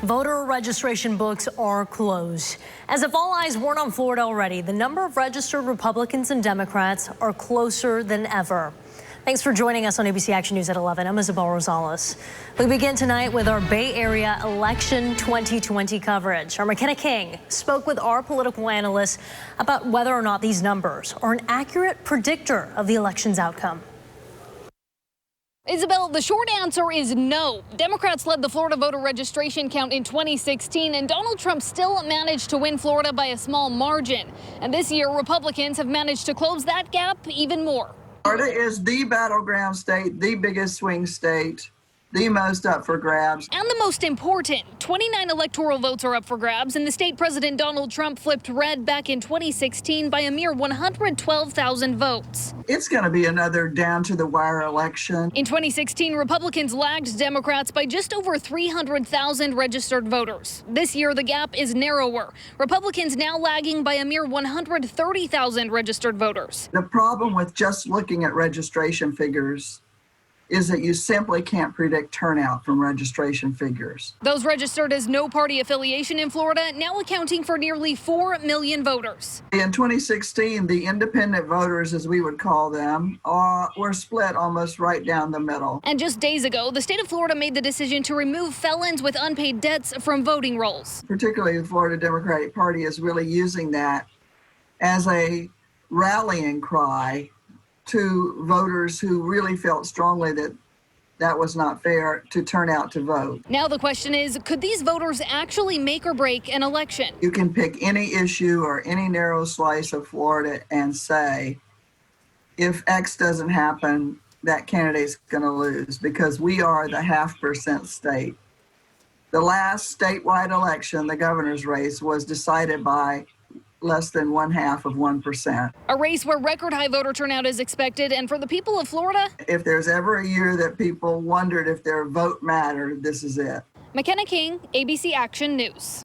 Voter registration books are closed. As if all eyes weren't on Florida already, the number of registered Republicans and Democrats are closer than ever. Thanks for joining us on ABC Action News at 11. I'm Isabel Rosales. We begin tonight with our Bay Area election 2020 coverage. Our McKenna King spoke with our political analysts about whether or not these numbers are an accurate predictor of the election's outcome. Isabel, the short answer is no. Democrats led the Florida voter registration count in 2016, and Donald Trump still managed to win Florida by a small margin. And this year, Republicans have managed to close that gap even more. Florida is the battleground state, the biggest swing state, the most up for grabs. And the most important, 29 electoral votes are up for grabs, and the state president Donald Trump flipped red back in 2016 by a mere 112,000 votes. It's going to be another down-to-the-wire election. In 2016, Republicans lagged Democrats by just over 300,000 registered voters. This year, the gap is narrower. Republicans now lagging by a mere 130,000 registered voters. The problem with just looking at registration figures is that you simply can't predict turnout from registration figures. Those registered as no party affiliation in Florida now accounting for nearly 4 million voters. In 2016, the independent voters, as we would call them, were split almost right down the middle. And just days ago, the state of Florida made the decision to remove felons with unpaid debts from voting rolls. Particularly the Florida Democratic Party is really using that as a rallying cry to voters who really felt strongly that that was not fair to turn out to vote. Now the question is, could these voters actually make or break an election? You can pick any issue or any narrow slice of Florida and say, if X doesn't happen, that candidate's going to lose, because we are the 0.5% state. The last statewide election, the governor's race, was decided by less than 0.5%. A race where record high voter turnout is expected, and for the people of Florida, if there's ever a year that people wondered if their vote mattered, this is it. McKenna King, ABC Action News.